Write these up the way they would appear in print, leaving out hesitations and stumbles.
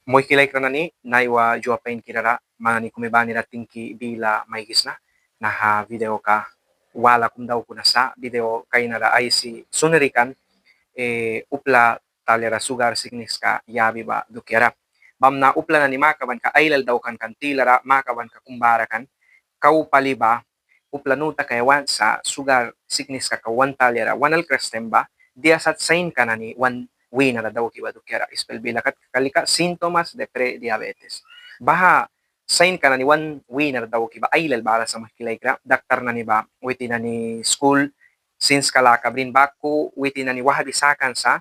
Moy kilay kranani naiwa juapain kirara mani kumibani ratingki bila maigis na naha video ka wala kum daw kuna sa video kay nara ay si sunerikan upla talera sugar sickness ka yabi ba dukiara bam na upla na ni makaban ka ailal daw kan tilara makaban ka kumbara kan kau paliba upla nuta kay wan sa sugar sickness ka kawan talera wanal krestem ba dia sat sain kanani wan wina na daw kiba dukiara spell bilakat kalika sintomas de pre-diabetes. Baha sign ka na ni wan wina na daw kiba ailal bara sa makilay kra daktar na ni ba witi na ni school since kalaka brin baku witi na ni wahabi sakan sa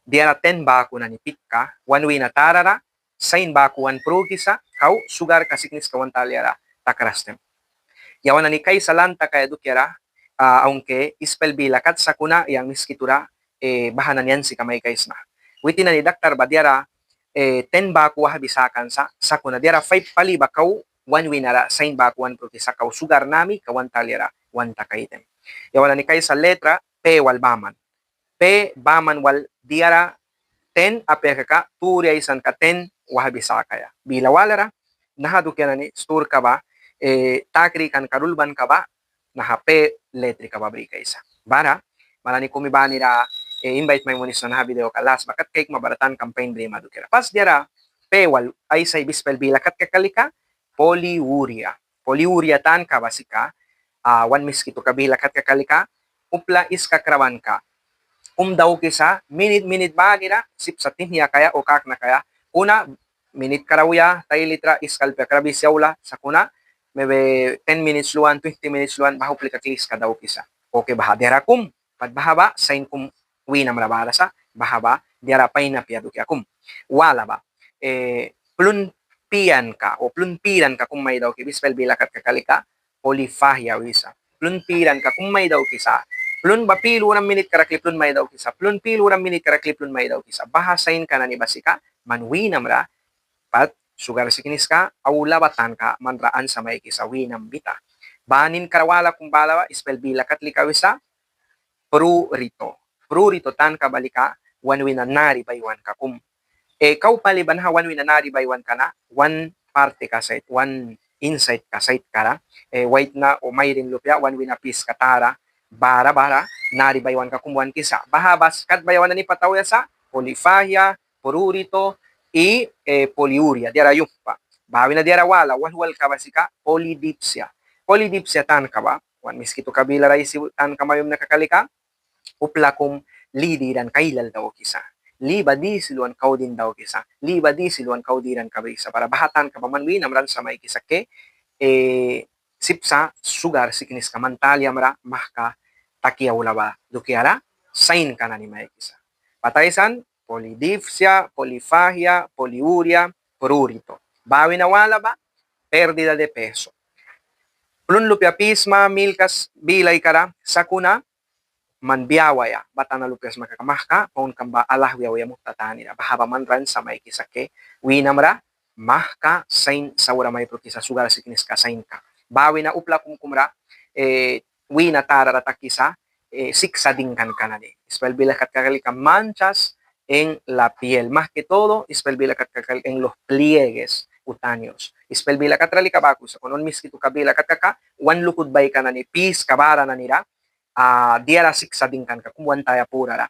diara 10 baku na ni pitka wan wina tarara sign baku wan pro kisa kau sugar kasiknis kawan talyara takrastem. Yawan na ni kay salanta kaya dukiara aunque spell bilakat sa kuna yang miskitura bahanan yan si kamay kays na. Witi na ni Dr. Badiara, 10 baku habisakan sa sakuna. Diara 5 pali bakaw, 1 winara, sign baku 1 proti sa kaw sugar nami, kawan talira, 1 takaitem. Yawan na ni kay sa letra, P wal baman. P baman wal diara 10 apeka ka, turi ay san ka 10 wahabisakaya. Bila walara, nahaduk yan ni, store ka ba, takri kan karulban ka ba, naha P letri ka ba brika isa. Bara, malani kumibani ra invite may munis na video kalas bakat cake mabaratan campaign brema dukira pas diara pewal ay say bispel bilakat kakalika poliuria tan ka basika wan miskito kabila kat kakalika upla is kakrawan ka daw kisa minute bagira sip sa tinhiya kaya o kak na kaya una minute karawya tay litra iskal pa krabis yaula sa kuna maybe 10 minutes luan 20 minutes luan bahu plikaklis ka daw kisa okay baha diara padbahaba sign wina marabara sa bahaba diara paina pia duki akum wala ba plunpian ka o plunpiran ka kung may daw ki bispel bilakat kakalika polifahia wisa plunpiran ka kung may daw kisa plun bapilu ng minute karakli plun may daw kisa plun pilu ng minute karakli plun may daw kisa bahasain ka na ni basika man winam ra pat sugar sickness ka awula batan ka manraan sa may kisa winam bita banin karawala kung balawa spell bilakat likawisa prurito tan kabalika one winanari by one ka kum kau paliban ha one winanari by one ka na one parte ka site one inside ka site kara white na o may rin lupya one winapis katara bara nari by one ka kum one kisa bahabas kat bayawan na ni patawya sa polifahia prurito poliuria diara yumpa bawi na diara wala walwal ka basika polydipsia tan ka ba one miskito kabila rai si tan kamayom nakakalika upla kung lidi dan kailal daw kisa. Liba di siluan kau din daw kisa. Liba di siluan kau di dan kabisa. Para bahatan ka pamanwi namran sa may kisa ke sipsa sugar sickness ka mantalya mara mahka takiyaw laba dukiara sign ka na ni may kisa. Pataysan polydipsia, polifahia, poliuria, prurito. Bawi na wala ba? Perdida de peso. Plunlupya pisma, milkas, bilay kara, sakuna, man biawaya batana lupias makakamahka paun kamba alah wiawaya mutatani na bahaba man ran sa may kisake winamra mahka sain sawara may protisa sugar sickness ka sain ka bawi na upla kumra wina tara ratakisa siksa dingkan kanani spell bila kat kakalika manchas en la piel más que todo spell bila kat kakal en los pliegues cutáneos spell bila kat ralika bakus konon miskitu kabila kat kaka wan lukud bay kanani pis kabara na nira diara siksa dingkan ka kumuan taya pura ra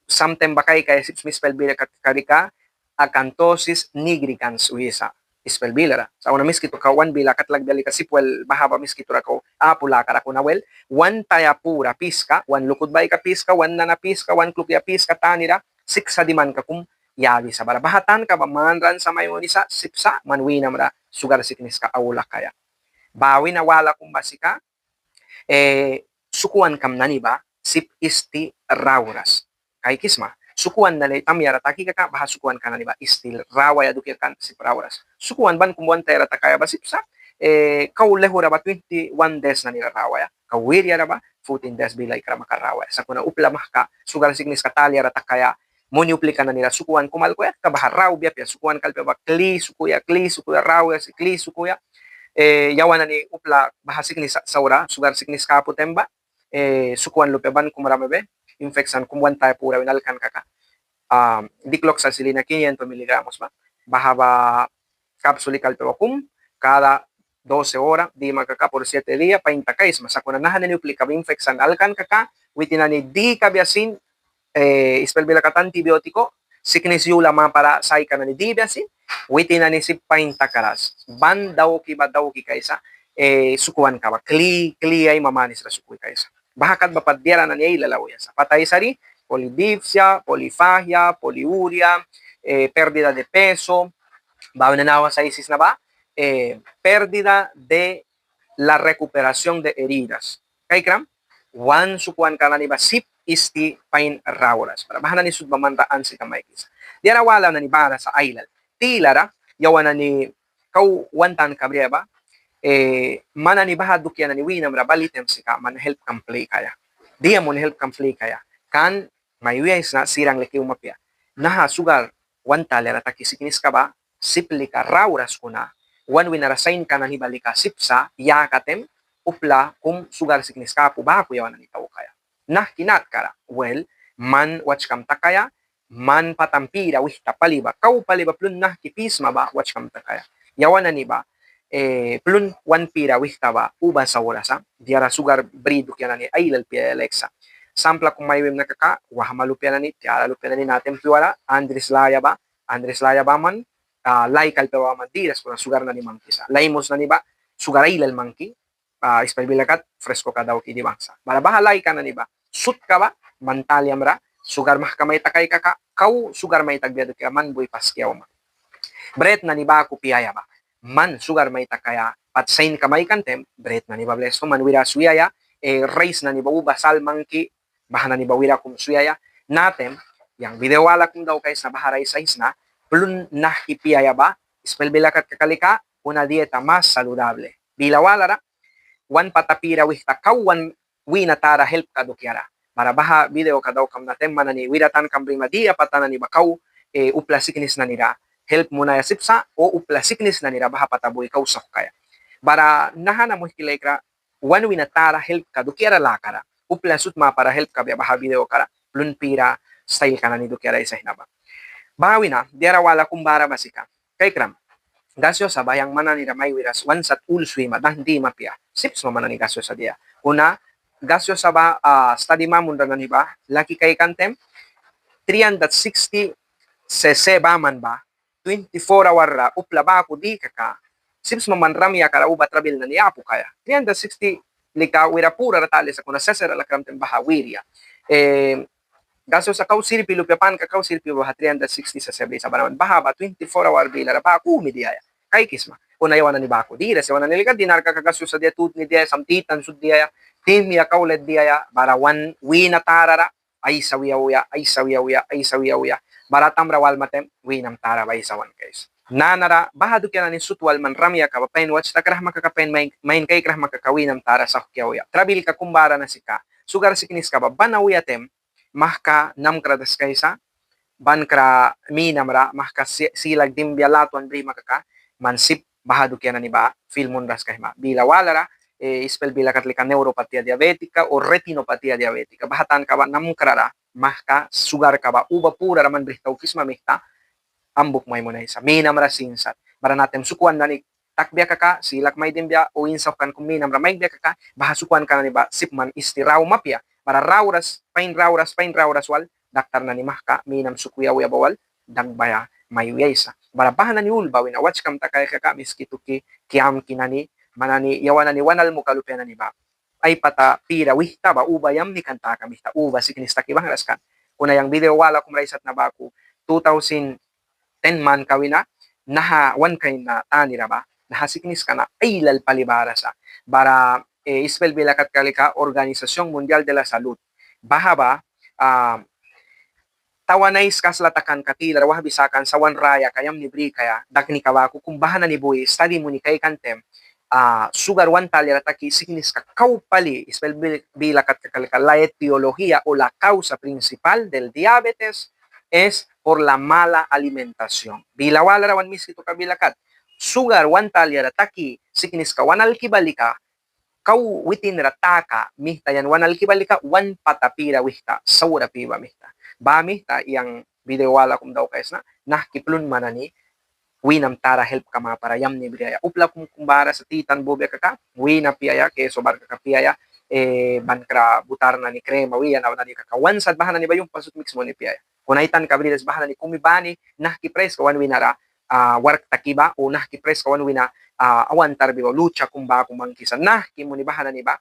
sometimes bakay kaya mispel bila karika acanthus nigricans uisa spell bila ra sa una miskito ka wan bila katlag dali ka sipwel bahaba miskito ra ko apula kara ko nawel wan taya pura piska wan lukod bay ka piska wan nana piska wan klupya piska tanira siksa diman ka kum yabi sa bara bahatan ka ba manran sa mayo ni sa sipsa manwinam ra sugar sickness ka awula kaya bawi na wala kum basika sukuan kam nani ba sip isti rauras kay kisma sukuan nalay tamyara taki ka bahas sukuan ka nani ba istil rawaya dukir kan sip rauras sukuan ban kumuan tayra takaya ba sipsa kau lehura ba 21 days na nila rawaya kawirya ra ba 14 days bilay ka makarawaya sa kuna uplamah ka sugar sickness ka talya ra takaya moniupli ka na nila sukuan kumal ko ya kabaharaw biya pya sukuan kalpe ba kli sukuya rawaya si kli sukuya yawan na ni upla bahas sickness saura sugar sickness ka putemba sukuan lupeban kumarame be infection kumwan tayo pura winalkan kaka dicloxacillina 500 miligramos ba. Baja ba capsule calprocum cada 12 horas, di magkaka por 7 días, painta kays. Masakunanahan na niyo plikabinfeksan alkan kaka, witina ni di kabiasin, ispelbila kat antibiotiko, sickness yula mga para sa ka na ni di biasin, witina ni si painta karas. Ban daw ki ba daw ki kaysa, sukuan ka ba, kli ay mamanis na sukui kaysa. Bahakat ba paddiara na niya ilalaw yan sa patay sari, polydipsia, polifagia, poliuria, pérdida de peso, bago na nawa sa isis na ba? Pérdida de la recuperación de heridas. Kay kram, wan sukuan ka na ni ba sip isti pain rauras. Para bahan na ni sudbamandaan si kamay kisa. Diara wala na ni bara sa ailal. Tilara, yawan na ni kau wantan kabriya ba? Mana ni bahaduk yan na ni winam rabalitem si ka man help kam play kaya. Dia mo help kam play kaya. Kan may wiyais na sirang leki umapya. Naha sugar wantal yara takisikinis ka ba? Sipli ka rauras ko na. Wan winarasain ka na ni balika sipsa yakatem upla kum sugar sickness ka po ba ko yawan na ni tao kaya. Nah kinat kara. Well, man watch kam takaya, man patampira wihta paliba. Kau paliba plun nah kipisma ba watch kam takaya. Yawan na ni ba? Plun wan pira wihta ba uban sa orasa. Diara sugar briduk yan na ni ailal pia Alexa. Sampla kung may na kaka, wahamalupya na ni, tiara lupya na ni natin piwala, Andres Laya ba man, lay kalpewa man diras, kung sugar na ni mangkisa. Laymos na ni ba, sugar ilal mangki, ispalbilakat, fresco ka daw ki di bangsa. Balabahalay ka na ni ba, sut ka ba, mantaliam ra, sugar mah kamay takay kaka, kau sugar may tagbiado kaya man buhay paskyaw ma. Bret na ni ba ako piyaya ba, man sugar may takaya, patsain kamay kantem, bret na ni ba blesto, man wira suyaya, race na ni ba uba sal mangki, bahan na ni bawira kung suyaya natin, yang video wala kung daw kayo sa baharay size na, plun na hipiyaya ba, spelbilakat kakalika, una dieta mas saludable. Bila wala ra, wan patapira wihta kawan winatara help ka dukyara. Para baha video ka daw kam natin, manani wiratan kam prima dia patana ni bakaw, upla sickness na nira, help mo na sipsa, o upla sickness na nira, baha pataboy kausok kaya. Para nahana mo hikilaykra, wan winatara help ka dukyara lakara, upla sut ma para help ka baha video kara, plun pira style ka na ni dukyara isa hinaba. Bawi na, diara wala kumbara masika. Kay kram, gasyo sa bayang mana ni ramay wiras, wansat ulswi madang di mapia. Sips mo mana ni gasyo sa dia. Una, gasyo sa ba, study mamun na ni ba, laki kay kantem, 360 cc ba man ba, 24 hour ra, upla ba ako di kaka, sips mo man ramya kara uba trabil na niya po kaya. 360 lika wira pura ratali sa kuna sesera la karamtem baha wiria. Gaso sa kausiri pilupiapan ka kausiri pilupiapan 360 sa sabi sa banaman baha ba 24 hour bila ra ba ku midiyaya kay kisma kuna yawan ni bako dira sa wana nilika dinar ka kagaso sa dia tut ni dia samtitan sud dia tim ya kauled dia bara wan wina tarara ay sawiya baratam rawal matem winam tara bay sawan guys nanara bahadu kaya ni sutwal man ramya ka pain watch takrah makakapen main kay krah makakawinam tara sa hukyaw trabil ka kumbara na sika sugar sickness ka ba banawiya tem mahka namkradas kaysa bankra minamra mahka silag dimbya latuan bri makaka mansip bahadu kaya na ni ba filmon ras kahima bila walara spell bila katlika neuropatia diabetika o retinopatia diabetika bahatan ka ba namkrara mahka sugar ka ba uba pura raman bri kisma mihta ambuk may muna isa minamra sinsat para natin sukuan na ni takbya kaka silak may dimbya o insaw kan kung minamra may dimbya kaka bahasukuan ka na ni ba sipman istiraw mapya para rauras wal daktar na ni mahka minam sukuya uya bawal dagbaya mayuya isa para bahan na ni ulbawin na watch kam takay kaka miskituki kiam kinani manani yawana ni wanal mo kalupya na ni ba ay pata pira wihta ba ubayam ni kanta kami ta uba sikinista kibang raskan kuna yang video wala kum raisat na ba ko 2010 man kawina naha one kind na tanira ba naha sikinis ka na ailal palibara sa para ispel bilakat kalika Organisasyong Mundial de la Salud. Baha ba, tawanais kaslatakan katilar wah bisakan sawan raya kayam ni bri kaya dakni kawaku kung baha na ni boy study mo ni kay kantem sugar one talir ataki signis ka kau pali ispel bilakat kalika la etiología o la causa principal del diabetes es por la mala alimentación. Bilawala rawan miskito kabilakat sugar one talir ataki signis ka wanal kibalika kau witin rataka mihta yan wanal kibalika wan patapira wihta saura piba mihta ba mihta yang video wala kum daw kayas na kiplun manani winam tara help kama para yam ni briaya upla kum kumbara sa titan bobe kaka wina piaya ke sobar kaka piaya bankra butar na ni krema wiya na ni kaka wansad bahana ni ba yung pasut mix mo ni piaya kunaitan kabridas bahana ni kumibani kipres kawan winara work takiba o kipres kawan wina awan tarbi ba lucha kumba kumangkisa kimuni bahana ni ba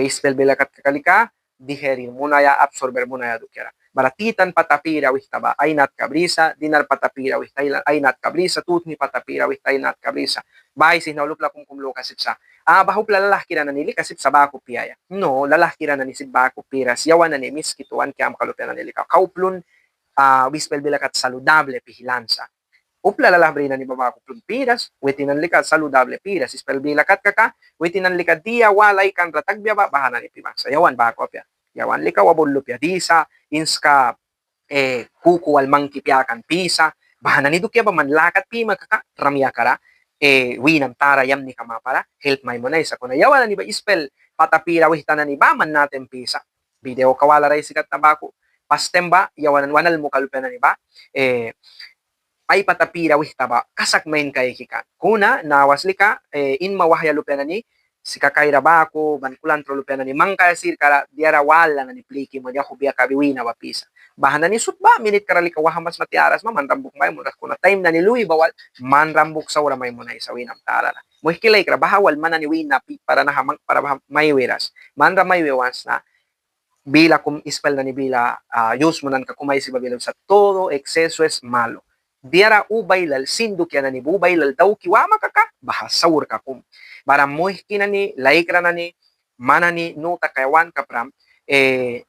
spell belakat kakalika diherin munaya absorber munaya dukyara baratitan patapira wih taba ainat kabrisa dinar patapira wih tailan ainat kabrisa tutni patapira wih tainat kabrisa bai sin naulupla kung kumlo kasip sa bahupla lalah kira na nili kasip sa bako piyaya no lalah kira na ni sib bako piras yawan na ni miskituan kaya makalupya na nili kauplun wispel belakat saludable pihilansa upla lalabri na ni baba ko piras, wetinan likat saludable piras, ispel bilakat kaka, wetinan likat dia walay kan ratagbiya ba, bahana ni pimang sayawan ba ko pya. Yawan lika wabullo pya disa, inska kuku wal mangkipyakan pisa, bahana ni dukya ba manlakat pima kaka, ramya kara, winam tara yam ni kama para, help may mo na isa. Kuna yawan na ni ba ispel patapira wihtanan ni ba man natin pisa. Video kawala ray sikat na bako. Pastem ba, yawanan wanal mo kalupya na ni ba, ay patapira wih taba kasak main kay kikan kuna nawas lika in mawahya lupena ni si kakaira bako ban kulantro lupena ni mangka sir kara diara wala na ni pliki mo dia hubia kabiwina wapisa bahana ni sutba minit karali ka wahamas na tiaras ma manrambuk may mo kuna time na ni Louis bawal manrambuk sa ura may mo na isawin ang tara na mo hikilay kara bahawal man na ni wina para na hamang para may wiras manra may wewans na bila kum ispel na ni bila use mo nan ka kumay si babilog sa todo exceso es malo diara ubaylal sinduk yan ni bubaylal daw kiwama kaka bahasawur ka kum bara moih kinani laikra nani manani nuta kayawan kapram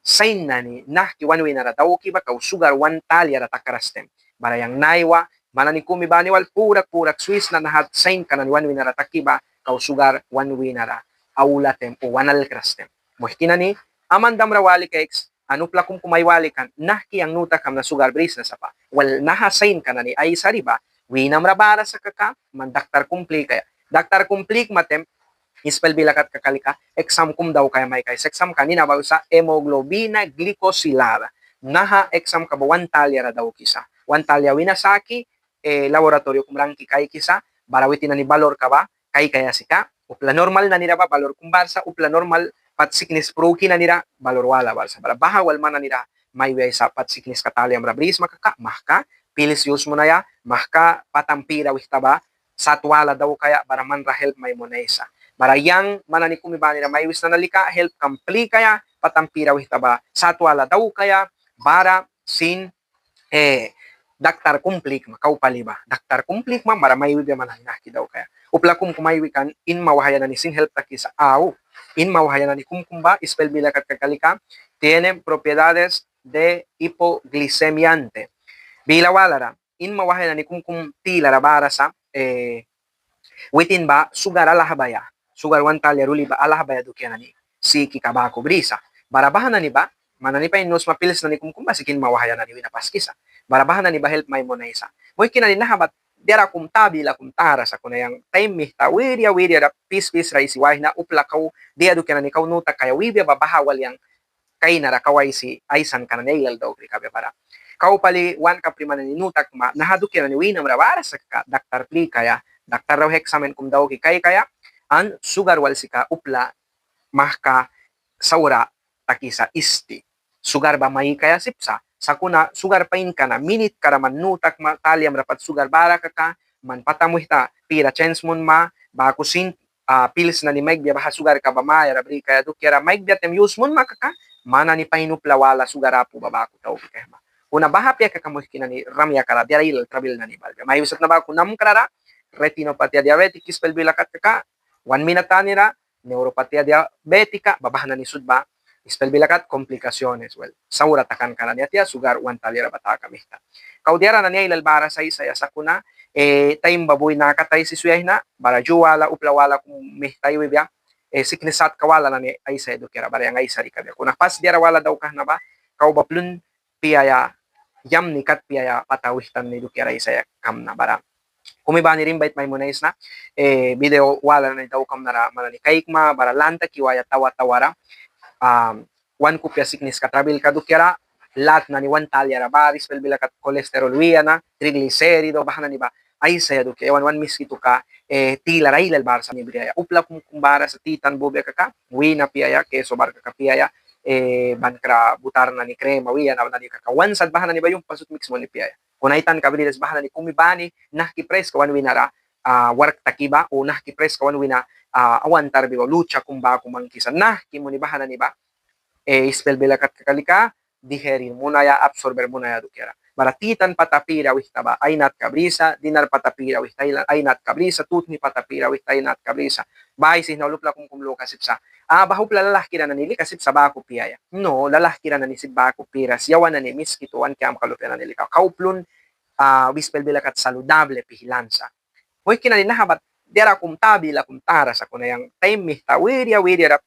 sain nani kiwan winara daw kiba kau sugar one talyara takarastem bara yang naiwa manani kumi baniwal purak Swiss na nahat sain kanan wan winara takiba kau sugar one winara aulatem o wanal krastem moih kinani amandam rawali keks anupla kung kumaywali kan ki ang nuta kam na sugar bris na sapa wal nahasain ka na ni ay sariba winam rabara sa kaka man daktar kumpli kaya daktar kumplik matem ispel bilakat kakalika exam kum daw kaya may kay exam kanina ba sa hemoglobina glycosylada exam ka ba 1 talya daw kisa 1 talya winasaki laboratorio kumrangki kay kisa barawitin na ni balor ka ba kaya sika upla normal na nila ba balor kumbarsa upla normal pat sickness proki na nira balor wala balsa bala bahawal man na nira may way sa pat sickness kataliam rabris makaka mahka pilis use mo na ya mahka patampira wihtaba satwala daw kaya para man ra help may monesa bara yang manani kumiba nira may wis na nalika help kampli kaya patampira wihtaba satwala daw kaya bara sin daktar kumplik makau paliba daktar kumplik ma bara may wiga man hinaki daw kaya upla kum kumaywikan in mawahaya na ni sin help takisa in mawahaya na ni kumkumba spell bilakat kakalika tiene propiedades de hipoglicemiante bila walara in mawahaya na ni kumkum tilara bara sa witin ba sugar alahabaya sugar 1 talya ruli ba alahabaya dukya na ni si kikabako brisa barabahan na ni ba manani pa inos mapilis na ni kumkumba sikin mawahaya na ni winapaskisa barabahan na ni ba help may mo na isa mo kinani nahabat diara kum tabila kum tara sa kunayang time mi ta wirya da pis raisi wai na uplakaw dia du kana ni kau nuta kaya wibya babahawal yang kay nara kawai si aisan kana nailal daw kri kabe para kau pali wan ka prima ni nutak ma nahadu kana ni winam rawara sa daktar pli kaya daktar raw examen kum daw kay kaya an sugar wal sika upla mahka saura takisa isti sugar ba may kaya sipsa sakuna sugar pain kana minit karaman nutak ma taliam rapat sugar bara kaka man patamuhta pira chance mon ma bakusin pills na ni Mike biya baha sugar ka ba ma yara bri kaya dukyara Mike biya tem use mon ma kaka mana ni painupla wala sugar apu babako taw kaya ma una baha pia kaka muhkina ni ramya kara diara il trabil na ni balga may usat na ba kunam karara retinopatia diabetic spell bilakat kaka 1 minute tanira neuropatia diabetica babahan na ni sudba spell bilakat komplikasyonez well saura takan kana niya sugar 1 talira bata kamihta kaudiara na niya ilalbara sa isa sa kuna time baboy nakatay si suyay na bara juwala uplawala kung mihtay wibya sicknessat kawala na ni ay sa edukira bara yang ay sa rikabya kuna pas diara wala daw kah na ba kau baplun piyaya yam ni kat piyaya patawitan ni edukira isa kam na bara kumiba ni rimbait may monais na video wala na daw kam nara manani kaikma bara lanta kiwaya tawa-tawara 1 kopya sickness ka travel ka dukyara lat na ni wan talyara baris pel bilakat kolesterol wiya na trigliserido bahana ni ba ay saya do kaya wan miski to ka tila railal bar sa nibriya upla kung kumbara sa titan bobe ka wina piaya keso bar ka piaya bankra butar na ni krema wiya na ni kakawan sad bahana ni ba yung pasut mix mo ni piaya kunaitan kabridas bahana ni kumibani nahkipres kawan winara warak takiba o nahkipres kawan wina awan tarbi ba lucha kumba kumangkisan nahkimo ni bahana ni ba spell bilakat kakalika diherin muna ya absorber muna ya dukera baratitan patapira wih taba ainat kabrisa dinar patapira wih tailan ainat kabrisa tutni patapira wih tainat kabrisa bahay sin naulupla kung kumlo kasip sa bahupla lalah kira na nili kasip sa bako piyaya no lalah kira na ni si bako piras yawan na ni miskituan kaya makalupya na nili kauplun wispel bilakat saludable pihilansa hoy kinalinahabat dera kum tabila kum tara sa kunayang time mihta wirya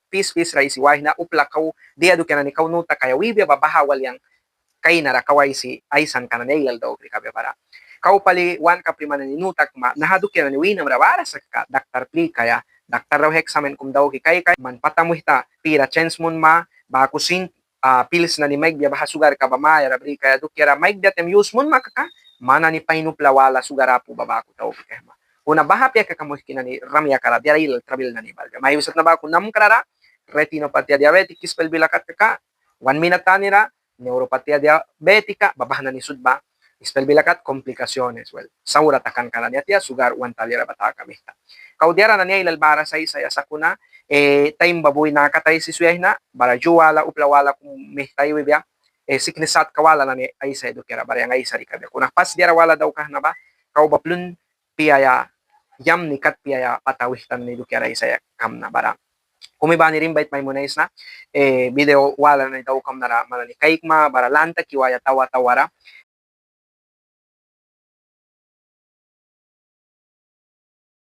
pis ra isiway na upla kaw dia do kana ni kaw nuta kaya wibya babahawal yang kay nara kaway si aisan kana nailal daw kabe para kau pali wan ka primana ni nutak ma nahaduk yan ni winam rawara sa ka daktar pli kaya daktar raw hexamen kum daw kay man patamuhta pira chance mun ma ba kusin pils na ni Mike biya baha sugar ka ba ma yara bri kaya dukyara Mike datem use mun makaka mana ni painupla wala sugar apu babako daw kay ma una baha pia ka kamuh kinani ramya kara dia il trabil na ni balga may usat na ba kun nam karara retinopatia diabetic kispel bilakat ka 1 minute tanira neuropatia diabetica babah na ni sudba spell bilakat komplikasiones well saura takan kana niya sugar 1 talyara bata kamihta kaudiara na niya ilalbara sa isa sakuna time baboy na katay si suyay na bara juwala uplawala kung mihtay wibya siknesat kawala na ni ay sa edukera bara yang ay sa rikabe kuna pas diara wala daw kah na ba kau baplun piyaya yam ni kat piyaya patawihtan ni dukera ay sa kam na bara kumiba ni rin bait may munais na video wala na daw kam nara malani kaikma bara lanta kiwaya tawa tawara